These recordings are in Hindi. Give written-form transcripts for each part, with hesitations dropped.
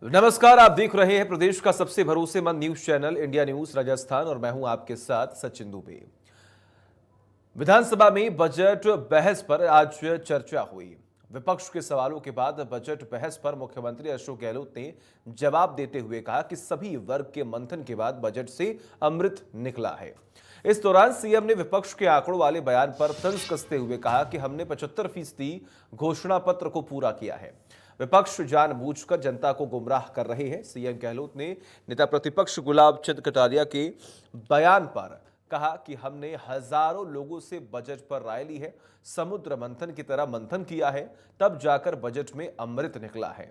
नमस्कार, आप देख रहे हैं प्रदेश का सबसे भरोसेमंद news channel India news Rajasthan और मैं हूं आपके साथ सचिन दुबे। विधानसभा में बजट बहस पर आज चर्चा हुई। विपक्ष के सवालों के बाद बजट बहस पर मुख्यमंत्री अशोक गहलोत ने जवाब देते हुए कहा कि सभी वर्ग के मंथन के बाद बजट से अमृत निकला है। इस दौरान सीएम ने विपक्ष के आंकड़ों वाले बयान पर तंज कसते हुए कहा कि हमने 75% घोषणा पत्र को पूरा किया है। विपक्ष जानबूझकर जनता को गुमराह कर रहे हैं। सीएम गहलोत ने नेता प्रतिपक्ष गुलाब चंद कटारिया के बयान पर कहा कि हमने हजारों लोगों से बजट पर राय ली है, समुद्र मंथन की तरह मंथन किया है, तब जाकर बजट में अमृत निकला है।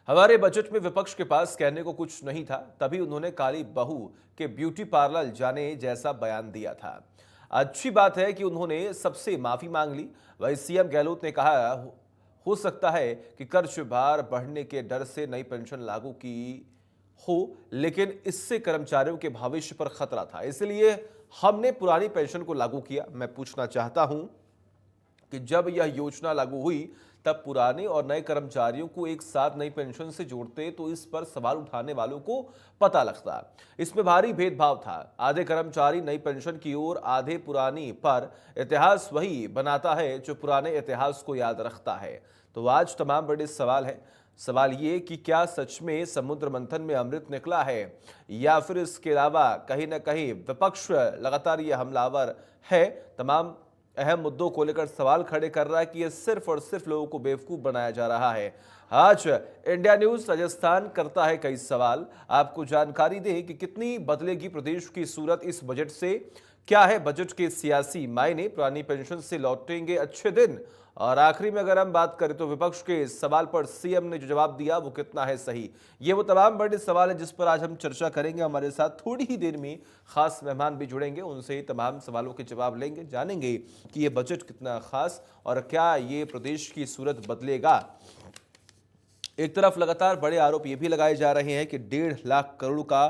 हमारे बजट में विपक्ष के पास कहने को कुछ नहीं था, तभी उन्होंने काली बहू के ब्यूटी पार्लर जाने जैसा बयान दिया था। अच्छी बात है कि उन्होंने सबसे माफी मांग ली। वहीं सीएम गहलोत ने कहा हो सकता है कि कर्ज भार बढ़ने के डर से नई पेंशन लागू की हो, लेकिन इससे कर्मचारियों के भविष्य पर खतरा था, इसलिए हमने पुरानी पेंशन को लागू किया। मैं पूछना चाहता हूं कि जब यह योजना लागू हुई तब पुराने और नए कर्मचारियों को एक साथ नई पेंशन से जोड़ते तो इस पर सवाल उठाने वालों को पता लगता। इसमें भारी भेदभाव था। आधे कर्मचारी नई पेंशन की ओर, आधे पुरानी, पर इतिहास वही बनाता है जो पुराने इतिहास को याद रखता है। तो आज तमाम बड़े सवाल है। सवाल ये कि क्या सच में समुद्र मंथन में अमृत निकला है, या फिर इसके अलावा कहीं ना कहीं विपक्ष लगातार ये हमलावर है, तमाम अहम मुद्दों को लेकर सवाल खड़े कर रहा है कि यह सिर्फ और सिर्फ लोगों को बेवकूफ बनाया जा रहा है। आज इंडिया न्यूज राजस्थान करता है कई सवाल। आपको जानकारी दें कि कितनी बदलेगी प्रदेश की सूरत इस बजट से, क्या है बजट के सियासी मायने, पुरानी पेंशन से लौटेंगे अच्छे दिन, और आखिरी में अगर हम बात करें तो विपक्ष के सवाल पर सीएम ने जो जवाब दिया वो कितना है सही। ये वो तमाम बड़े सवाल है जिस पर आज हम चर्चा करेंगे। हमारे साथ थोड़ी ही देर में खास मेहमान भी जुड़ेंगे, उनसे तमाम सवालों के जवाब लेंगे, जानेंगे कि ये बजट कितना खास और क्या ये प्रदेश की सूरत बदलेगा। एक तरफ लगातार बड़े आरोप ये भी लगाए जा रहे हैं कि 1.5 लाख करोड़ का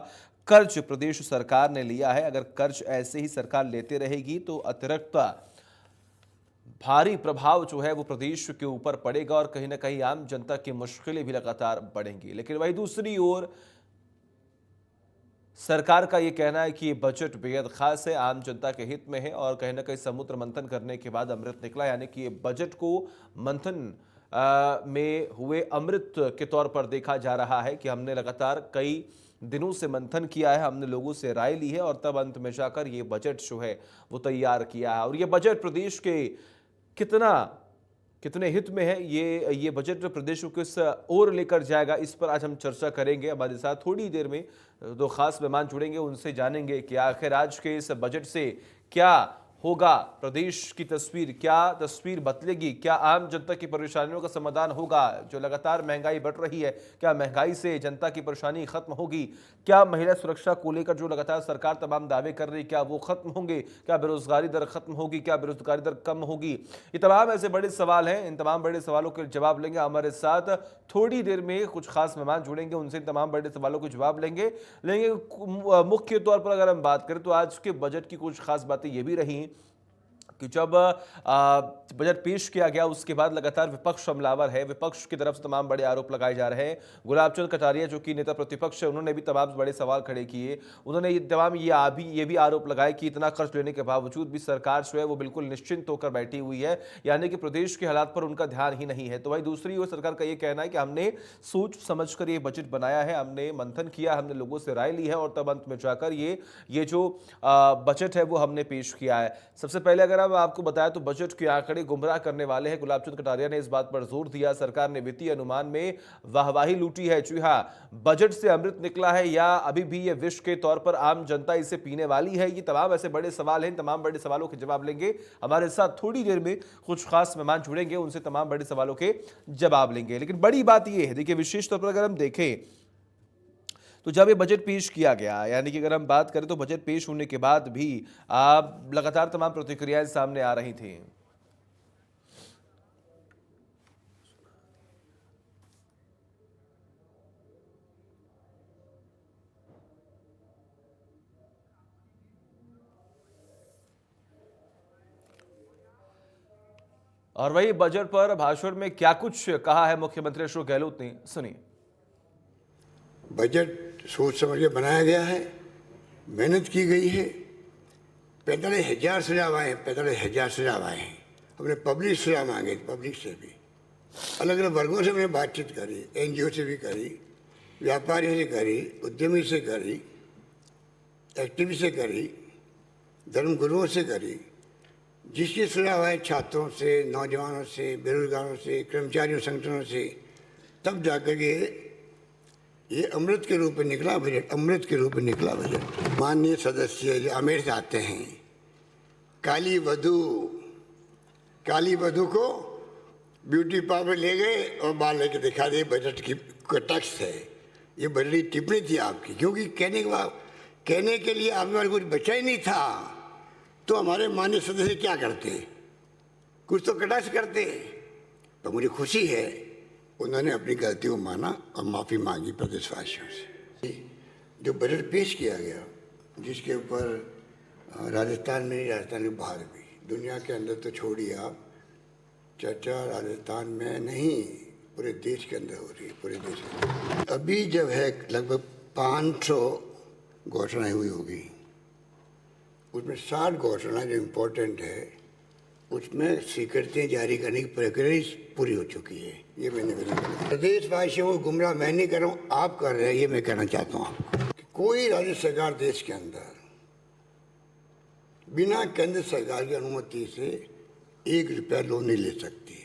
कर्ज प्रदेश सरकार ने लिया है। अगर कर्ज ऐसे ही सरकार लेते रहेगी तो अतिरिक्त भारी प्रभाव जो है वो प्रदेश के ऊपर पड़ेगा और कहीं ना कहीं आम जनता की मुश्किलें भी लगातार बढ़ेंगी। लेकिन वही दूसरी ओर सरकार का ये कहना है कि ये बजट बेहद खास है, आम जनता के हित में है और कहीं ना कहीं समुद्र मंथन करने के बाद अमृत निकला, यानी कि ये बजट को मंथन में हुए अमृत के तौर पर देखा जा रहा है कि हमने लगातार कई दिनों से मंथन किया है, हमने लोगों से राय ली है और तब अंत में जाकर ये बजट जो है वो तैयार किया है। और ये बजट प्रदेश के कितने हित में है, ये बजट प्रदेश को किस ओर लेकर जाएगा, इस पर आज हम चर्चा करेंगे। हमारे साथ थोड़ी देर में दो खास मेहमान जुड़ेंगे, उनसे जानेंगे कि आखिर आज के इस बजट से क्या होगा, प्रदेश की तस्वीर, क्या तस्वीर बदलेगी, क्या आम जनता की परेशानियों का समाधान होगा। जो लगातार महंगाई बढ़ रही है, क्या महंगाई से जनता की परेशानी खत्म होगी, क्या महिला सुरक्षा को लेकर जो लगातार सरकार तमाम दावे कर रही है क्या वो खत्म होंगे, क्या बेरोजगारी दर खत्म होगी, क्या बेरोजगारी दर कम होगी। ये तमाम ऐसे बड़े सवाल हैं। इन तमाम बड़े सवालों के जवाब लेंगे। हमारे साथ थोड़ी देर में कुछ खास मेहमान जुड़ेंगे, उनसे तमाम बड़े सवालों के जवाब लेंगे। मुख्य तौर पर अगर हम बात करें तो आज के बजट की कुछ खास बातें ये भी रही कि जब बजट पेश किया गया उसके बाद लगातार विपक्ष हमलावर है। विपक्ष की तरफ से तमाम बड़े आरोप लगाए जा रहे हैं। गुलाब चंद कटारिया जो कि नेता प्रतिपक्ष है, उन्होंने भी तमाम बड़े सवाल खड़े किए। उन्होंने ये भी आरोप लगाए कि इतना खर्च लेने के बावजूद भी सरकार जो है वो बिल्कुल निश्चिंत होकर बैठी हुई है, यानी कि प्रदेश के हालात पर उनका ध्यान ही नहीं है। तो वही दूसरी ओर सरकार का ये कहना है कि हमने सोच समझ कर ये बजट बनाया है, हमने मंथन किया, हमने लोगों से राय ली है और तब अंत में जाकर ये जो बजट है वो हमने पेश किया है। सबसे पहले अगर आपको बताया तो बजट के आंकड़े गुमराह करने वाले हैं। गुलाब चंद कटारिया ने इस बात पर जोर दिया, सरकार ने वित्तीय अनुमान में वाहवाही लूटी है। जी हां, बजट से अमृत निकला है या अभी भी ये विष के तौर पर आम जनता इसे पीने वाली है। ये तमाम ऐसे बड़े सवाल हैं। तमाम बड़े सवालों के जवाब लेंगे। हमारे साथ थोड़ी देर में कुछ खास मेहमान जुड़ेंगे, उनसे तमाम बड़े सवालों के जवाब लेंगे। लेकिन बड़ी बात यह है, देखिए विशेष तौर पर अगर हम देखें तो जब ये बजट पेश किया गया, यानी कि अगर हम बात करें तो बजट पेश होने के बाद भी लगातार तमाम प्रतिक्रियाएं सामने आ रही थी। और वही बजट पर भाषण में क्या कुछ कहा है मुख्यमंत्री अशोक गहलोत ने, सुनिए। बजट सोच समझ के बनाया गया है, मेहनत की गई है। 45,000 सुझाव आए हैं, 45,000 सुझाव आए हैं। हमने पब्लिक सुझाव मांगे, पब्लिक से भी, अलग अलग वर्गों से हमने बातचीत करी, NGO से भी करी, व्यापारियों से करी, उद्यमी से करी, एक्टिविस्ट से करी, धर्मगुरुओं से करी। जिसके सुझाव आए छात्रों से, नौजवानों से, बेरोजगारों से, कर्मचारियों संगठनों से, तब जाकर के ये अमृत के रूप में निकला बजट, अमृत के रूप में निकला बजट। माननीय सदस्य जो आमेर से आते हैं, काली वधू को ब्यूटी पार्लर ले गए और बाल लेके दिखा दिए, बजट की टेक्स्ट है ये, बजटी टिप्पणी थी आपकी। क्योंकि कहने के लिए आपके पास कुछ बचा ही नहीं था, तो हमारे माननीय सदस्य क्या करते, कुछ तो कटाक्ष करते। तो मुझे खुशी है उन्होंने अपनी गलती को माना और माफ़ी मांगी प्रदेशवासियों से। जो बजट पेश किया गया, जिसके ऊपर राजस्थान में, राजस्थान के बाहर भी, दुनिया के अंदर तो छोड़िए आप, चर्चा राजस्थान में नहीं पूरे देश के अंदर हो रही है, पूरे देश में। अभी जब है लगभग 500 घोषणाएं हुई होगी, उसमें 60 घोषणाएं जो इम्पोर्टेंट है, उसमें स्वीकृतियाँ जारी करने की प्रक्रिया पूरी हो चुकी है। ये मैंने प्रदेशवासियों को गुमराह मैं नहीं कर रहा हूँ, आप कर रहे हैं, ये मैं कहना चाहता हूँ आपको कि कोई राज्य सरकार देश के अंदर बिना केंद्र सरकार की अनुमति से 1 रुपया लोन नहीं ले सकती।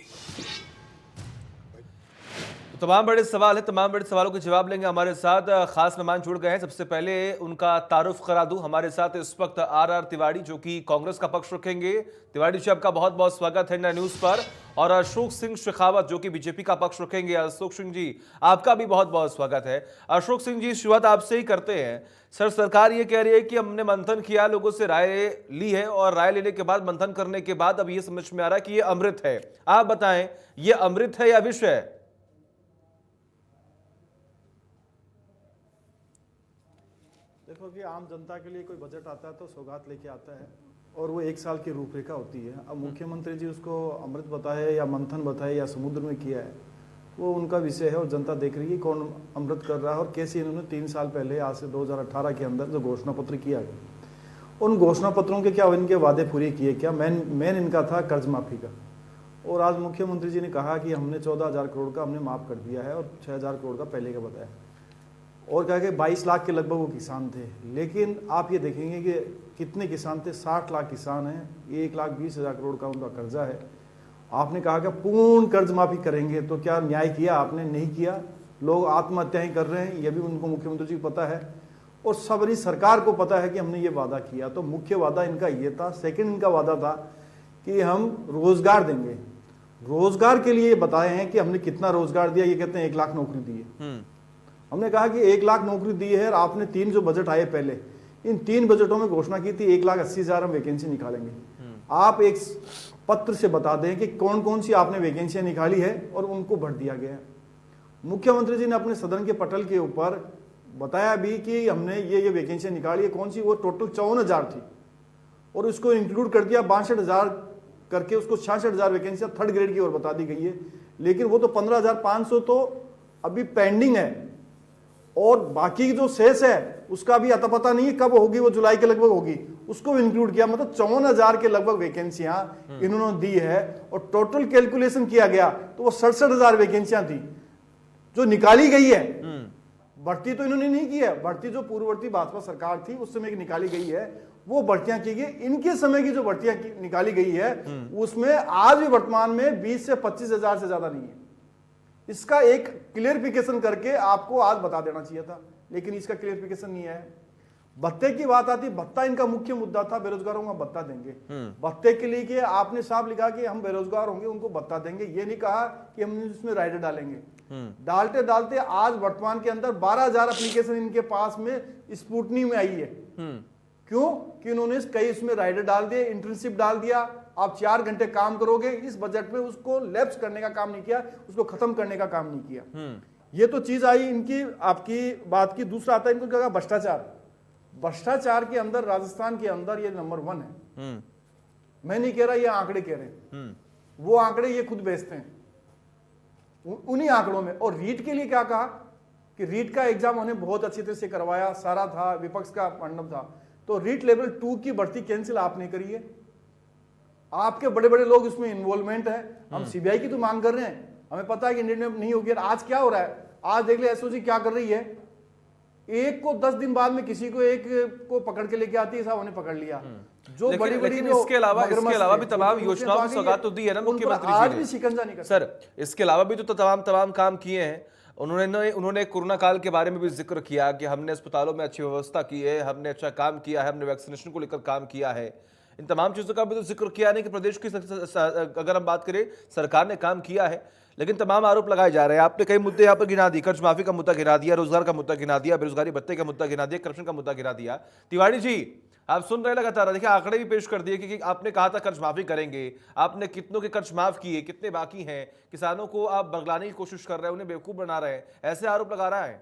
तमाम बड़े सवाल है, तमाम बड़े सवालों के जवाब लेंगे। हमारे साथ खास मेहमान जुड़ गए हैं। सबसे पहले उनका तारुफ करा दूं। हमारे साथ इस वक्त RR तिवारी, जो कि कांग्रेस का पक्ष रखेंगे। तिवारी जी, आपका बहुत बहुत स्वागत है इंडिया न्यूज पर। और अशोक सिंह शेखावत, जो कि बीजेपी का पक्ष रखेंगे। अशोक सिंह जी, आपका भी बहुत बहुत स्वागत है। अशोक सिंह जी, शुरुआत आपसे ही करते हैं। सर, सरकार ये कह रही है कि हमने मंथन किया, लोगों से राय ली है, और राय लेने के बाद, मंथन करने के बाद अब ये समझ में आ रहा है कि ये अमृत है। आप बताएं, ये अमृत है या विष है? देखो कि आम जनता के लिए कोई बजट आता है तो सौगात लेके आता है, और वो 1 साल की रूपरेखा होती है। अब मुख्यमंत्री जी उसको अमृत बताए या मंथन बताए या समुद्र में किया है, वो उनका विषय है, और जनता देख रही है कौन अमृत कर रहा है और कैसे इन्होंने 3 साल पहले, आज से 2018 के अंदर जो घोषणा पत्र किया गया, उन घोषणा पत्रों के क्या इनके वादे पूरे किए, क्या मेन इनका था कर्ज माफी का। और आज मुख्यमंत्री जी ने कहा कि हमने 14,000 करोड़ का हमने माफ़ कर दिया है, और 6,000 करोड़ का पहले का बताया, और कहा कि 22 लाख के लगभग वो किसान थे। लेकिन आप ये देखेंगे कि कितने किसान थे, 60 लाख किसान हैं, 1,20,000 करोड़ का उनका कर्जा है। आपने कहा कि पूर्ण कर्ज माफी करेंगे, तो क्या न्याय किया आपने? नहीं किया। लोग आत्महत्याएं कर रहे हैं, ये भी उनको मुख्यमंत्री जी को पता है, और सबरी सरकार को पता है कि हमने ये वादा किया। तो मुख्य वादा इनका ये था। सेकंड इनका वादा था कि हम रोजगार देंगे। रोजगार के लिए बताए हैं कि हमने कितना रोजगार दिया, ये कहते हैं 1 लाख नौकरी दी है। हमने कहा कि 1 लाख नौकरी दी है, और आपने 3 जो बजट आए पहले, इन 3 बजटों में घोषणा की थी 1,80,000 हम वैकेंसी निकालेंगे। आप एक पत्र से बता दें कि कौन कौन सी आपने वैकेंसियां निकाली है और उनको भर दिया गया है। मुख्यमंत्री जी ने अपने सदन के पटल के ऊपर बताया भी कि हमने ये वैकेंसियां निकाली है। कौन सी? वो टोटल 54,000 थी, और उसको इंक्लूड कर दिया 62,000 करके, उसको 66,000 वैकेंसियां थर्ड ग्रेड की ओर बता दी गई है। लेकिन वो तो 15,500 तो अभी पेंडिंग है, और बाकी जो शेष है उसका भी अता पता नहीं है कब होगी, वो जुलाई के लगभग होगी, उसको इंक्लूड किया। मतलब 54,000 के लगभग वैकेंसियां इन्होंने दी है, और टोटल कैलकुलेशन किया गया तो वो 67,000 वैकेंसियां थी जो निकाली गई है। भर्ती तो इन्होंने नहीं की है, भर्ती जो पूर्ववर्ती भाजपा सरकार थी उस समय की निकाली गई है, वो भर्तियां की गई। इनके समय की जो भर्तियां निकाली गई है, उसमें आज भी वर्तमान में 20 से 25,000 से ज्यादा नहीं है। इसका एक क्लियरिफिकेशन करके आपको आज बता देना चाहिए था, लेकिन इसका क्लियरिफिकेशन नहीं है। भत्ते की बात आती, भत्ता इनका मुख्य मुद्दा था, बेरोजगारों का भत्ता देंगे। भत्ते के लिए कि आपने साफ लिखा कि हम बेरोजगार होंगे उनको भत्ता देंगे, ये नहीं कहा कि हम इसमें राइडर डालेंगे। डालते डालते आज वर्तमान के अंदर 12,000 एप्लीकेशन इनके पास में स्पूटनी में आई है। क्यों? कि उन्होंने कई इसमें राइडर डाल दिए, इंटर्नशिप डाल दिया, आप 4 घंटे काम करोगे। इस बजट में उसको लैप्स करने का काम नहीं किया, उसको खत्म करने का काम नहीं किया। ये तो चीज आई इनकी, आपकी बात की। दूसरा आता है इनको कहा भ्रष्टाचार। भ्रष्टाचार के अंदर राजस्थान के अंदर ये नंबर 1 है। मैं नहीं कह रहा, ये आंकड़े कह रहे हैं, वो आंकड़े ये खुद बेचते हैं उन्हीं आंकड़ों में। और रीट के लिए क्या कहा कि रीट का एग्जाम उन्हें बहुत अच्छी तरह से करवाया, सारा था, विपक्ष का मंडप था, तो रीट लेवल 2 की भर्ती कैंसिल आपने करी है। आपके बड़े बड़े लोग उसमें इन्वॉल्वमेंट है। हम सीबीआई की तो मांग कर रहे हैं, हमें पता है कि इंडियन में नहीं होगी। आज क्या हो रहा है, आज देख ले एसओजी क्या कर रही है, एक को 10 दिन बाद में किसी को एक को पकड़ के लेके आती है, साहब उन्हें पकड़ लिया। जो बड़ी बड़ी लेकिन इसके अलावा भी तमाम योजनाओं की सौगात तो दी है ना मुख्यमंत्री जी ने। आज भी शिकंजा नहीं कर सर, इसके अलावा भी तो तमाम काम किए हैं। उन्होंने कोरोना काल के बारे में भी जिक्र किया कि हमने अस्पतालों में अच्छी व्यवस्था की है, हमने अच्छा काम किया है, हमने वैक्सीनेशन को लेकर काम किया है। इन तमाम चीजों का भी तो जिक्र किया नहीं कि प्रदेश की अगर हम बात करें सरकार ने काम किया है, लेकिन तमाम आरोप लगाए जा रहे हैं। आपने कई मुद्दे यहाँ पर गिना दिए, कर्ज माफी का मुद्दा गिना दिया, रोजगार का मुद्दा गिना दिया, बेरोजगारी भत्ते का मुद्दा गिना दिया, करप्शन का मुद्दा गिना दिया। तिवारी जी, आप सुन रहे लगातार, देखिए आंकड़े भी पेश कर दिए कि आपने कहा था कर्ज माफी करेंगे, आपने कितनों के कर्ज माफ किए, कितने बाकी हैं, किसानों को आप बगलाने की कोशिश कर रहे हैं, उन्हें बेवकूफ बना रहे हैं, ऐसे आरोप लगा रहा है।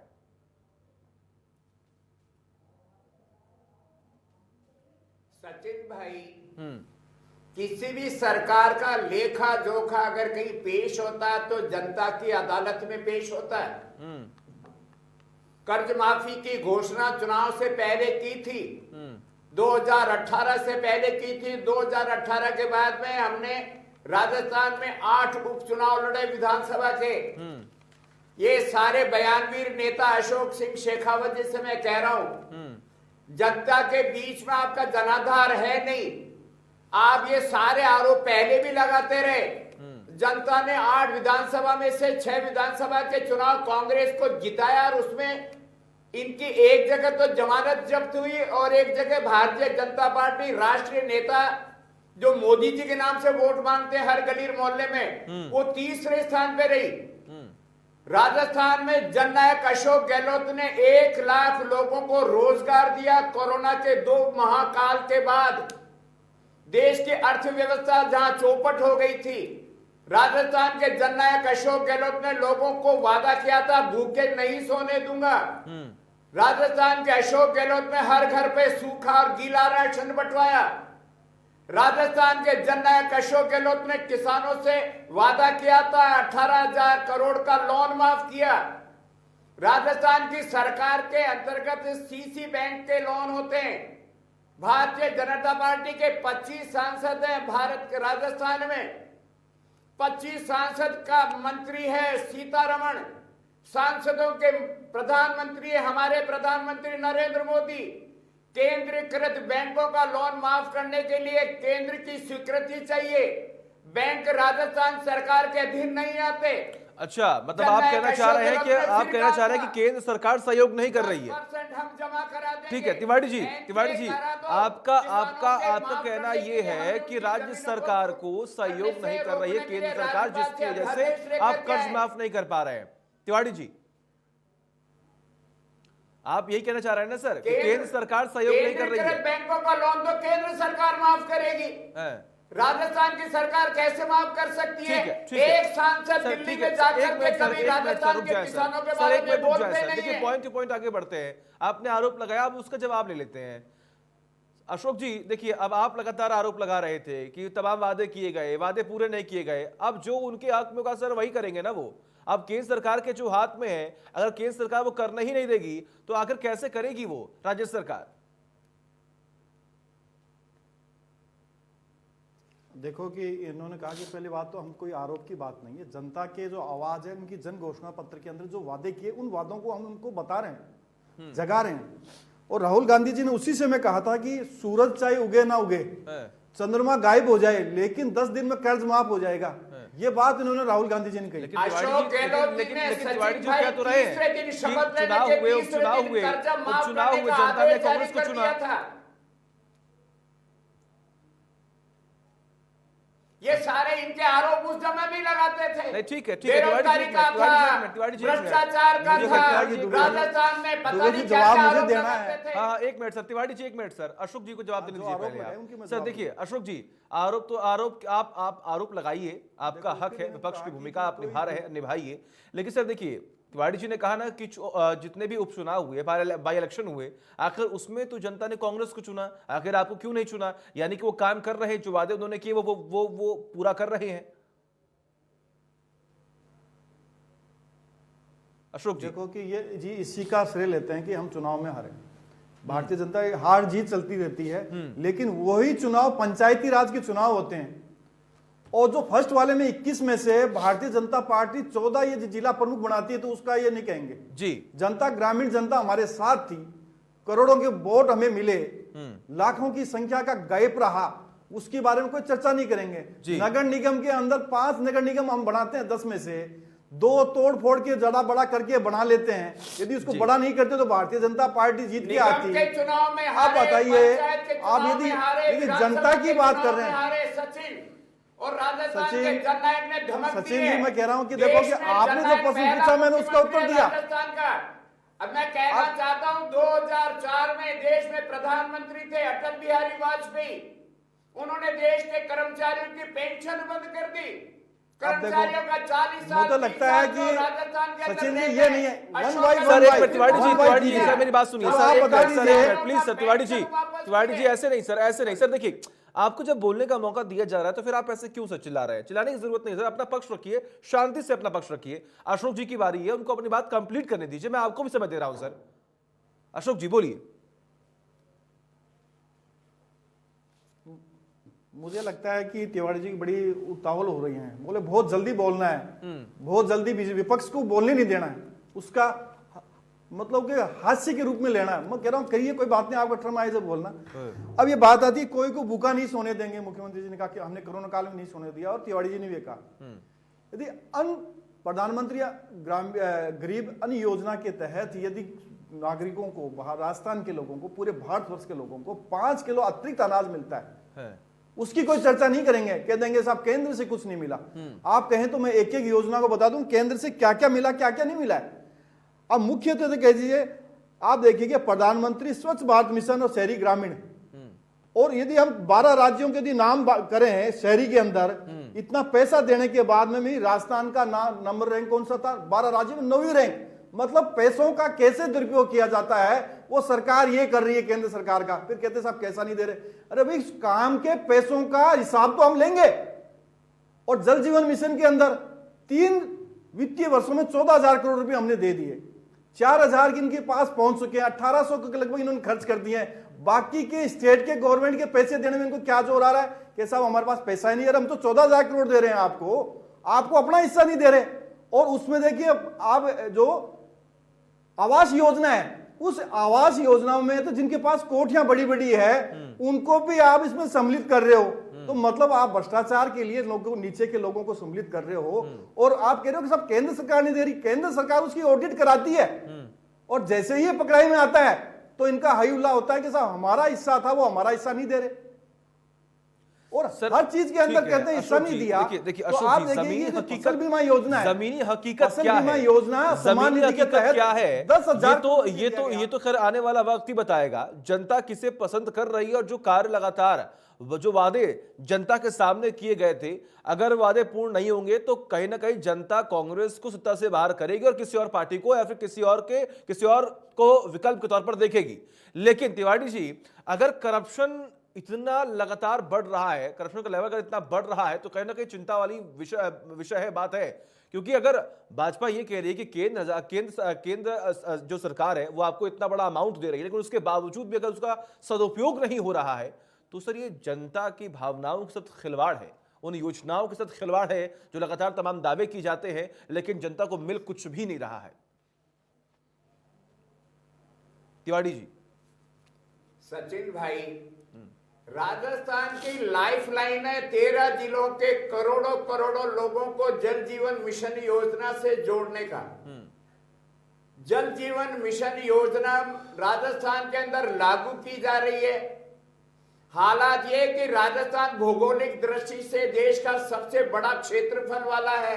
सचिन भाई, किसी भी सरकार का लेखा जोखा अगर कहीं पेश होता है तो जनता की अदालत में पेश होता है। कर्ज माफी की घोषणा चुनाव से पहले की थी, 2018 से पहले की थी। 2018 के बाद में हमने राजस्थान में 8 उपचुनाव लड़े विधानसभा के। ये सारे बयानवीर नेता अशोक सिंह शेखावत जिसे मैं कह रहा हूं, जनता के बीच में आपका जनाधार है नहीं। आप ये सारे आरोप पहले भी लगाते रहे। जनता ने 8 विधानसभा में से 6 विधानसभा के चुनाव कांग्रेस को जिताया और उसमें इनकी एक जगह तो जमानत जब्त हुई और एक जगह भारतीय जनता पार्टी राष्ट्रीय नेता जो मोदी जी के नाम से वोट मांगते हैं हर गली मोहल्ले में, वो तीसरे स्थान पे रही। राजस्थान में जननायक अशोक गहलोत ने 1 लाख लोगों को रोजगार दिया। कोरोना के 2 महाकाल के बाद देश की अर्थव्यवस्था जहां चौपट हो गई थी, राजस्थान के जननायक अशोक गहलोत ने लोगों को वादा किया था भूखे नहीं सोने दूंगा। राजस्थान के अशोक गहलोत ने हर घर पे सूखा और गीला राशन बंटवाया। राजस्थान के जननायक अशोक गहलोत ने किसानों से वादा किया था 18,000 करोड़ का लोन माफ किया। राजस्थान की सरकार के अंतर्गत सीसी बैंक के लोन होते हैं। भारतीय जनता पार्टी के 25 सांसद हैं भारत के राजस्थान में। 25 सांसद का मंत्री है सीतारमण, सांसदों के प्रधानमंत्री है हमारे प्रधानमंत्री नरेंद्र मोदी। केंद्रीकृत बैंकों का लोन माफ करने के लिए केंद्र की स्वीकृति चाहिए। बैंक राजस्थान सरकार के अधीन नहीं आते। अच्छा, मतलब आप कहना चाह रहे हैं कि केंद्र सरकार सहयोग नहीं कर रही है। हम जमा करा देंगे। ठीक है तिवारी जी, आपका कहना ये है कि राज्य सरकार को सहयोग नहीं कर रही है केंद्र सरकार, जिसकी वजह से आप कर्ज माफ नहीं कर पा रहे हैं। तिवारी जी, आप यही कहना चाह रहे हैं ना सर कि केंद्र सरकार सहयोग नहीं कर रही है। बैंकों का लोन तो केंद्र सरकार माफ करेगी, राजस्थान की सरकार कैसे माफ कर सकती है? एक सांसद दिल्ली में जाकर के कभी राजस्थान के किसानों के बारे में बोलते नहीं है। देखिए पॉइंट टू पॉइंट आगे बढ़ते हैं। आपने आरोप लगाया, अब उसका जवाब ले लेते हैं। अशोक जी देखिए, अब आप लगातार आरोप लगा रहे थे कि तमाम वादे किए गए, वादे पूरे नहीं किए गए। अब जो उनके हक में होगा सर वही करेंगे ना वो। अब केंद्र सरकार के जो हाथ में है, अगर केंद्र सरकार वो करना ही नहीं देगी तो आखिर कैसे करेगी वो राज्य सरकार? देखो कि इन्होंने कहा कि पहली बात तो हम कोई आरोप की बात नहीं है, जनता के जो आवाज है उनकी जन घोषणा पत्र के अंदर जो वादे किए उन वादों को हम उनको बता रहे हैं, जगा रहे हैं। और राहुल गांधी जी ने उसी से मैं कहा था कि सूरज चाहे उगे ना उगे, चंद्रमा गायब हो जाए, लेकिन 10 दिन में कर्ज माफ हो जाएगा। ये बात इन्होंने राहुल गांधी जी ने कही। अशोक गहलोत जी ने सचिन भाई तीसरे दिन शपथ लेने के 20 दिन कर्जा माफ करने का आदेश जारी कर दिया था। ये सारे इनके आरोप उस समय भी लगाते थे। नहीं ठीक है, बेरोजगारी का था, भ्रष्टाचार का था, राजस्थान में पता नहीं क्या क्या आरोप लगाते थे। हाँ एक मिनट सर, तिवारी जी एक मिनट सर, अशोक जी को जवाब देने दीजिए पहले आप। सर देखिए अशोक जी, आरोप आप आरोप लगाइए, आपका हक है, विपक्ष की भूमिका आप निभाइए। लेकिन सर देखिए तिवारी जी ने कहा ना कि जितने भी उपचुनाव हुए, बाई इलेक्शन हुए, आखिर उसमें तो जनता ने कांग्रेस को चुना, आखिर आपको क्यों नहीं चुना? यानी कि वो काम कर रहे हैं, जो वादे उन्होंने किए वो पूरा कर रहे हैं। अशोक जी। देखो कि ये जी इसी का श्रेय लेते हैं कि हम चुनाव में हारे। भारतीय जनता हार जीत चलती रहती है, लेकिन वही चुनाव पंचायती राज के चुनाव होते हैं, और जो फर्स्ट वाले में 21 में से भारतीय जनता पार्टी 14 ये जिला प्रमुख बनाती है, तो उसका ये नहीं कहेंगे जी। जनता, ग्रामीण जनता हमारे साथ थी, करोड़ों के वोट हमें मिले, लाखों की संख्या का गैप रहा, उसके बारे में कोई चर्चा नहीं करेंगे। नगर निगम के अंदर 5 नगर निगम हम बनाते हैं, 10 में से 2 तोड़ फोड़ के जड़ा बड़ा करके बना लेते हैं। यदि उसको बड़ा नहीं करते तो भारतीय जनता पार्टी जीत के आती है। चुनाव में आप बताइए, आप यदि जनता की बात कर रहे हैं, सचिन और राजस्थान के जननायक ने धमक दी सचिन है। जी मैं कह रहा हूं कि देखो कि आपने जो प्रश्न पूछा मैंने उसका उत्तर दिया। राजस्थान का अब मैं कहना चाहता हूं 2004 में देश में प्रधानमंत्री थे अटल बिहारी वाजपेयी, उन्होंने देश के कर्मचारियों की पेंशन बंद कर दी। कर्मचारियों का 40 साल मुझे लगता है कि राजस्थान के सचिन जी ये नहीं है सर एक मिनट तिवारी जी सर मेरी बात सुनिए सर, एक मिनट सर, एक minute please sir. Tiwari ji ऐसे नहीं सर, ऐसे नहीं सर। देखिए आपको जब बोलने का मौका दिया जा रहा है तो फिर आप ऐसे क्यों सर चिल्ला रहे हैं? चिल्लाने की जरूरत नहीं सर, अपना पक्ष रखिए, शांति से अपना पक्ष रखिए। अशोक जी की बारी है, उनको अपनी बात कंप्लीट करने दीजिए, मैं आपको भी समय दे रहा हूं सर। अशोक जी बोलिए। मुझे लगता है कि तिवारी जी की बड़ी उतावल हो रही है, बोले बहुत जल्दी बोलना है, बहुत जल्दी विपक्ष को बोलने नहीं देना है, उसका मतलब कि हास्य के रूप में लेना है। मैं कह रहा हूं करिए, कोई बात नहीं, आपका टर्म आए जब बोलना। अब ये बात आती है कोई को भूखा नहीं सोने देंगे, मुख्यमंत्री जी ने कहा कि हमने कोरोना काल में नहीं सोने दिया, और तिवारी जी ने भी कहा यदि प्रधानमंत्री गरीब अन्न योजना के तहत यदि नागरिकों को, राजस्थान के लोगों को, पूरे भारतवर्ष के लोगों को 5 किलो अतिरिक्त अनाज मिलता है, उसकी कोई चर्चा नहीं करेंगे, कह देंगे साहब केंद्र से कुछ नहीं मिला। आप कहें तो मैं एक एक योजना को बता दूं केंद्र से क्या क्या मिला, क्या क्या नहीं मिला है। अब मुख्य तो कह दीजिए, आप देखिए कि प्रधानमंत्री स्वच्छ भारत मिशन और शहरी ग्रामीण, और यदि हम 12 राज्यों के यदि नाम करें हैं शहरी के अंदर, इतना पैसा देने के बाद में भी राजस्थान का नंबर रैंक कौन सा था? 12 राज्यों में 9वीं रैंक। मतलब पैसों का कैसे दुरुपयोग किया जाता है वो सरकार ये कर रही है, केंद्र सरकार का। फिर कहते साहब कैसा नहीं दे रहे। अरे भाई इस काम के पैसों का हिसाब तो हम लेंगे। और जल जीवन मिशन के अंदर 3 वित्तीय वर्षों में 14,000 करोड़ रुपए हमने दे दिए, 4,000 इनके पास पहुंच चुके हैं, 1,800 के लगभग इन्होंने खर्च कर दिए हैं। बाकी के स्टेट के गवर्नमेंट के पैसे देने में इनको क्या जोर आ रहा है कि साहब हमारे पास पैसा ही नहीं है, हम तो 14,000 करोड़ दे रहे हैं आपको अपना हिस्सा नहीं दे रहे। और उसमें देखिए आप जो आवास योजना है, उस आवास योजना में तो जिनके पास कोठियां बड़ी बड़ी है उनको भी आप इसमें सम्मिलित कर रहे हो। तो मतलब आप भ्रष्टाचार के लिए लोगों, नीचे के लोगों को सम्मिलित कर रहे हो। और आप कह रहे हो कि सब केंद्र सरकार नहीं दे रही, केंद्र सरकार उसकी ऑडिट कराती है। और जैसे ही ये पकड़ाई में आता है तो इनका हाई उल्लाह होता है कि साहब हमारा हिस्सा था, वो हमारा हिस्सा नहीं दे रहे। और सर, हर चीज के अंदर कहते हैं हिस्सा नहीं दिया। देखिए तो आप देखिए ये फसल बीमा योजना है, जमीनी हकीकत फसल क्या बीमा है, योजना समान जमीनी निधि के हकीकत तहत क्या है, 10,000 ये तो खैर आने वाला वक्त ही बताएगा। जनता किसे पसंद कर रही है, और जो कार्य लगातार जो वादे जनता के सामने किए गए थे, अगर वादे पूर्ण नहीं होंगे तो कहीं ना कहीं जनता कांग्रेस को सत्ता से बाहर करेगी और किसी और पार्टी को या फिर किसी और को विकल्प के तौर पर देखेगी। लेकिन तिवारी जी, अगर करप्शन इतना लगातार बढ़ रहा है, करप्शन का लेवल अगर इतना बढ़ रहा है, तो कहीं ना कहीं चिंता वाली विषय है, बात है। क्योंकि अगर भाजपा ये कह रही है कि केंद्र जो सरकार है वो आपको इतना बड़ा अमाउंट दे रही है, लेकिन उसके बावजूद भी अगर उसका सदुपयोग नहीं हो रहा है, तो सर ये जनता की भावनाओं के साथ खिलवाड़ है, उन योजनाओं के साथ खिलवाड़ है जो लगातार तमाम दावे किए जाते हैं, लेकिन जनता को मिल कुछ भी नहीं रहा है। तिवारी जी। सचिन भाई, राजस्थान की लाइफलाइन है 13 जिलों के करोड़ों करोड़ों लोगों को जल जीवन मिशन योजना से जोड़ने का। जल जीवन मिशन योजना राजस्थान के अंदर लागू की जा रही है। हालात ये कि राजस्थान भौगोलिक दृष्टि से देश का सबसे बड़ा क्षेत्रफल वाला है।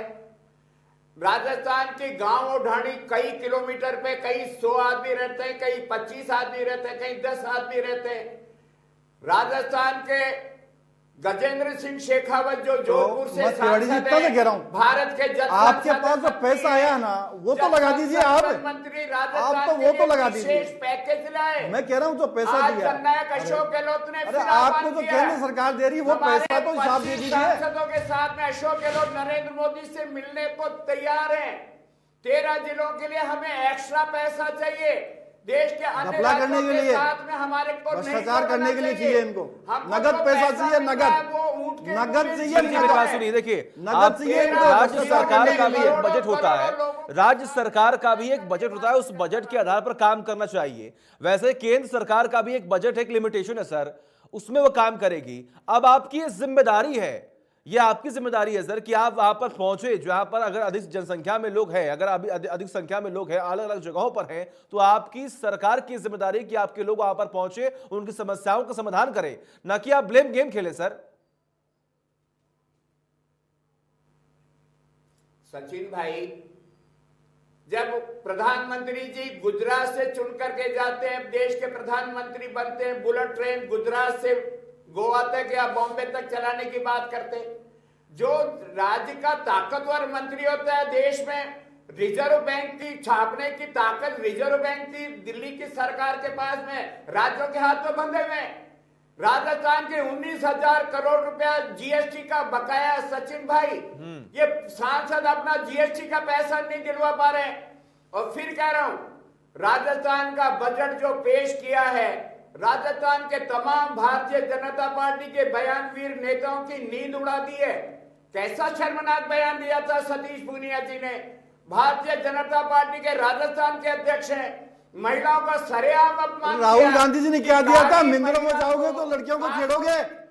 राजस्थान के गांव और ढाणी कई किलोमीटर पे कई 100 आदमी रहते हैं, कई 25 आदमी रहते हैं, कई 10 आदमी रहते हैं। राजस्थान के गजेंद्र सिंह शेखावत जो जोधपुर से सांसद है, भारत के जल आपके पास जो पैसा आया ना वो तो लगा दीजिए आप मंत्री आप तो वो तो लगा दीजिए, विशेष पैकेज लाए। मैं कह रहा हूँ जो पैसा दिया जननायक अशोक गहलोत ने, अरे आपको जो केंद्र सरकार दे रही है वो पैसा तो हिसाब दे दीजिए। सांसदों के साथ में अशोक गहलोत नरेंद्र मोदी से मिलने को तैयार हैं। 13 जिलों के लिए हमें एक्स्ट्रा पैसा चाहिए। देश के अन्य घपला करने राज्यों के लिए, साथ में हमारे को नहीं भ्रष्टाचार करने के लिए चाहिए इनको। हमको नगद जो पैसा चाहिए, मिल नगद। रहा है, वो ऊंट के नगद मुंह में चाहिए, छीन जी, मेरी रहा बात है। सुनिए। देखिए, नगद आप चाहिए, राज्य नगद सरकार चाहिए। का भी एक करोड़ों बजट होता है, लोगों- राज्य सरकार का भी एक बजट होता है, उस बजट के आधार पर काम करना चाहिए। वैसे केंद्र सरकार का भी एक बजट, एक लिमिटेशन है सर, उसमें वो काम करेगी। अब आपकी ये जिम्मेदारी है, ये आपकी जिम्मेदारी है सर कि आप वहां पर पहुंचे जहां पर अगर अधिक जनसंख्या में लोग हैं, अगर अभी अधिक संख्या में लोग हैं, अलग अलग जगहों पर हैं, तो आपकी सरकार की जिम्मेदारी है कि आपके लोग वहां पर पहुंचे, उनकी समस्याओं का समाधान करें, ना कि आप ब्लेम गेम खेलें सर। सचिन भाई, जब प्रधानमंत्री जी गुजरात से चुन करके जाते हैं, देश के प्रधानमंत्री बनते हैं, बुलेट ट्रेन गुजरात से गोवा तक या बॉम्बे तक चलाने की बात करते हैं। जो राज्य का ताकतवर मंत्री होता है देश में, रिजर्व बैंक की छापने की ताकत रिजर्व बैंक की दिल्ली की सरकार के पास में, राज्यों के हाथ में बंधे हुए हैं। राजस्थान के 19,000 करोड़ रुपया जीएसटी का बकाया। सचिन भाई, ये सांसद अपना जीएसटी का पैसा नहीं दिलवा पा रहे। और फिर कह रहा हूं, राजस्थान का बजट जो पेश किया है, राजस्थान के तमाम भारतीय जनता पार्टी के बयानवीर नेताओं की नींद उड़ा दी है। कैसा शर्मनाक बयान दिया था सतीश पूनिया जी ने। भारतीय जनता पार्टी के राजस्थान के अध्यक्ष हैं, महिलाओं का सरेआम अपमान राहुल किया। गांधी जी ने क्या दिया था, सारी मंदिरों में महिलाओं जाओगे को- तो लड़कियों को आप- छेड़ोगे।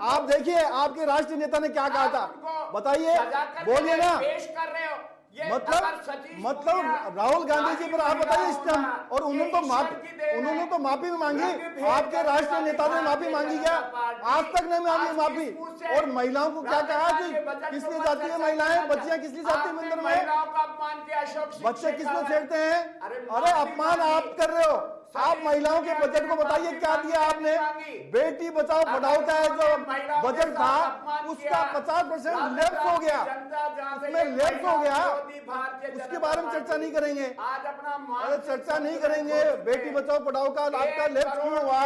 आप देखिए, आपके राष्ट्रीय नेता ने क्या कहा था, उनको बताइए, सजा करके बोलिए ना। पेश कर रहे हो। ये अगर मतलब सतीश मतलब पूनिया राहुल गांधी जी पर आप बताइए इस टाइम, और ये उन्होंने तो ईश्वर की देन है। उन्होंने तो माफी भी मांगी। रंग भेद आपके करने राष्ट्रीय वाली नेता ने माफी भारतीय मांगी जनता क्या? पार्टी आज तक नहीं मांगी आज माफी। किस मुंह से और महिलाओं को क्या कहा कि राजस्थान के बजट किस को लिए मत जाती है चर्चा महिलाएं, करना। बच्चियां किस लिए जाती है आपने मंदिर में? महिलाओं का अपमान किया, अशोक सिंह बच्चे किस लिए शेखावत। छेड़ते हैं? अरे अरे माफी अपमान मांगी। आप कर रहे हो। आप सतीश महिलाओं के पूनिया बजट को ने बताइए माफी क्या दिया आपने। मांगी। बेटी बचाओ पढ़ाओ का है जो महिलाओं के बजट था, साथ अपमान उसका किया। 50% लैप्स हो गया, जनता जहां से उसमें ये लैप्स हो गया। महिला विरोधी भारतीय उसके जनता बारे में चर्चा पार्टी नहीं करेंगे। आज अपना अरे चर्चा नहीं करेंगे। बेटी बचाओ पढ़ाओ का आपका लेफ्ट क्यों हुआ?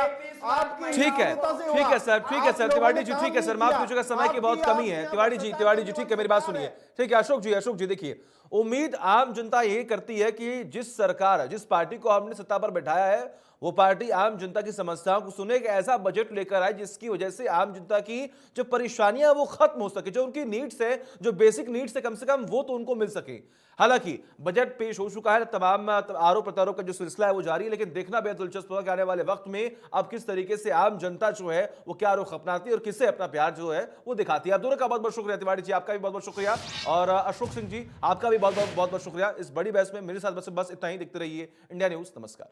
आपकी ठीक है, नेता से हुआ। ठीक है सर, ठीक है आप सर। लोगों तिवारी ने जी, काम ठीक है सर, नहीं माफ किया। कीजिएगा, समय की बहुत आपकी कमी है। आपकी तिवारी जी, ठीक है, मेरी बात सुनिए। ठीक है, अशोक जी देखिए, उम्मीद आम जनता यही करती है कि जिस सरकार, जिस पार्टी को हमने सत्ता पर बैठाया है, वो पार्टी आम जनता की समस्याओं को सुने, एक ऐसा बजट लेकर आए जिसकी वजह से आम जनता की जो परेशानियां वो खत्म हो सके, जो उनकी नीड्स है, जो बेसिक नीड्स है, कम से कम वो तो उनको मिल सके। हालांकि बजट पेश हो चुका है, तमाम आरोप प्रत्यारोप का जो सिलसिला है वो जारी है, लेकिन देखना बेहद दिलचस्प होगा कि आने वाले वक्त में अब किस तरीके से आम जनता जो है वो क्या रुख अपनाती है और किससे अपना प्यार जो है वो दिखाती है। आप दोनों का बहुत बहुत शुक्रिया। तिवारी जी, आपका भी बहुत बहुत शुक्रिया, और अशोक सिंह जी, आपका भी बहुत बहुत शुक्रिया। इस बड़ी बहस में मेरे साथ बस इतना ही। देखते रहिए इंडिया न्यूज। नमस्कार।